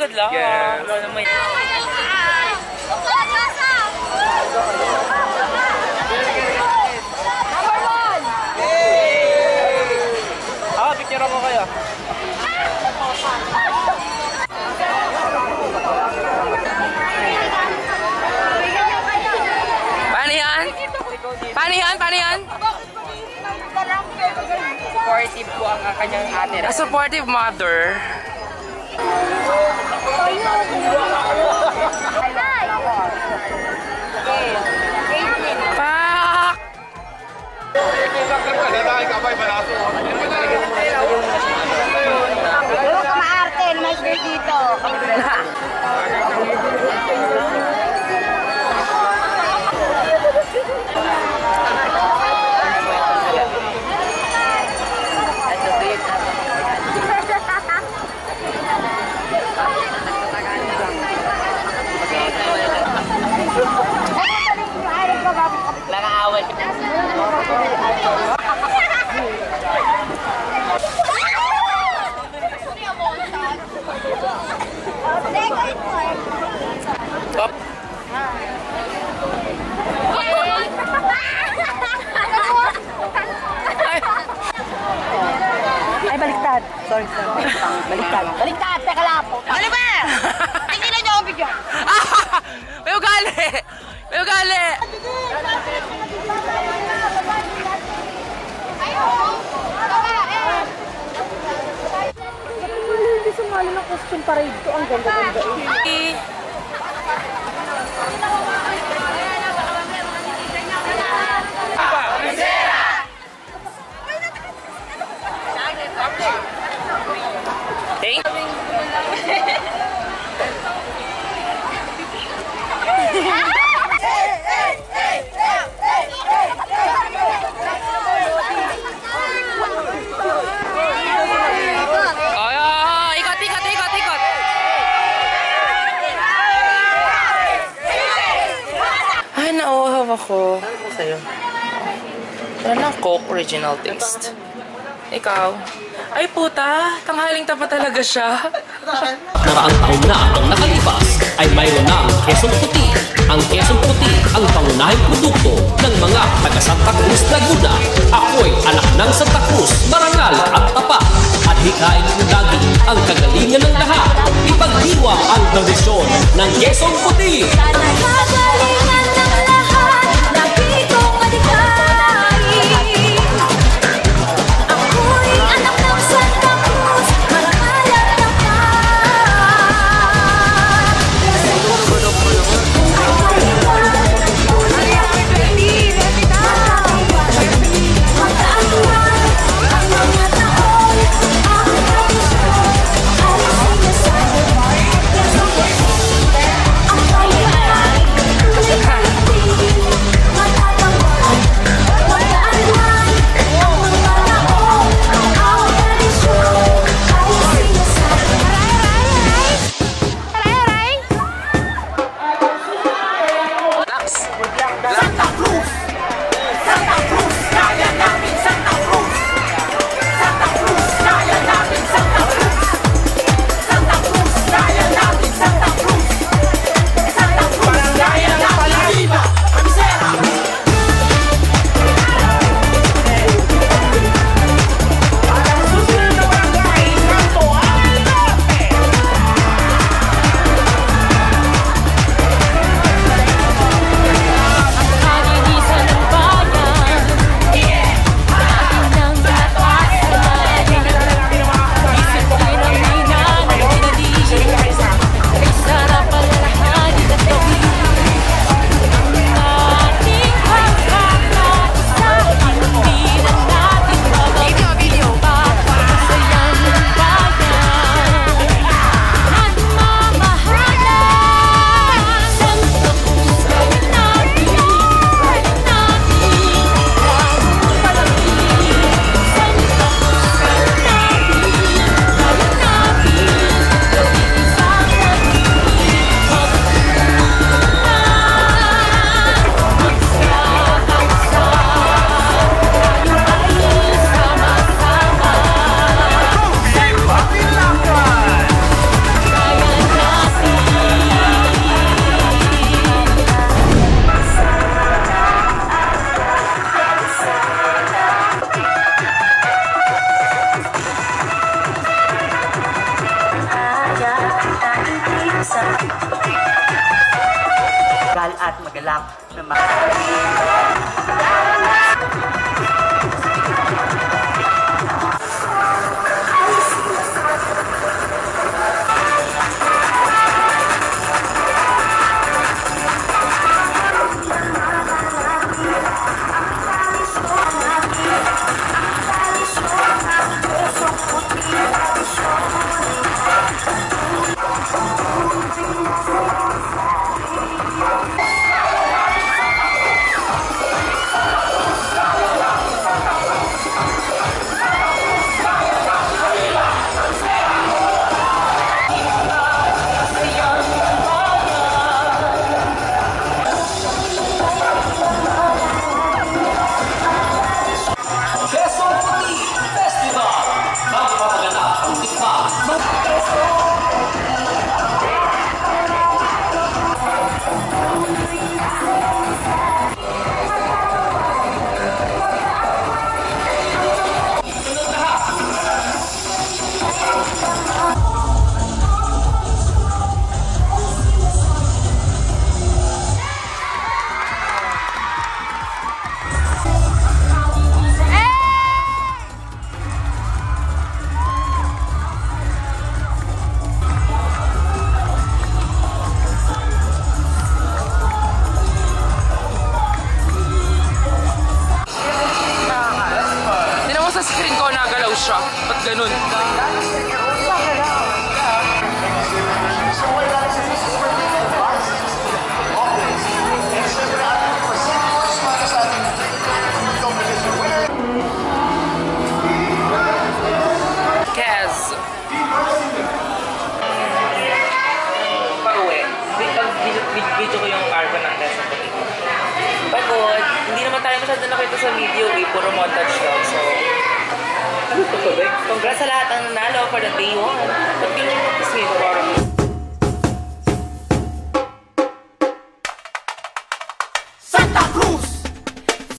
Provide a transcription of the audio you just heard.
good luck. Yeah. Picture ako kayo. Paano yan? Paano yan? Paano yan? Supportive po ang kanyang ate. A supportive mother. Pak! Huwag ka maarte, may dito. Nakaaway. Ay, baliktad. Sorry. Baliktad. Baliktad, teka lang po. Ano ba? Tingnan niyo ang video. May ugali! May ugali! Hindi sumali ng costume parade ko. Ang ganda-ganda eh. Ay, nauuhaw ako. Ano sa'yo? Wala ng Coke original taste. Ikaw? Ay puta, tanghaling tapa talaga siya. Naraang taon na ang nakalipas ay mayroon ng Quezon Puti. Ang Quezon Puti ang pangunahing produkto ng mga taga Santa Cruz, Laguna. Ako'y anak ng Santa Cruz, marangal at tapat. At hikain ng lagi ang kagalingan ng lahat. Ipagdiwang ang tradisyon ng Quezon Puti. lang. Quezon Puti Festival! Magpapaganap ang tikman. Tinan mo sa screen ko, nagalaw siya. Ba't ganun? Kez. Pauwi. Video ko yung arco ng Quezon Puti. Pagod. Hindi naman tayo masyado nakita sa video eh. Puro montage lang. So, congrats sa lahat ang nanalo for the day 1. But ganyan na kasi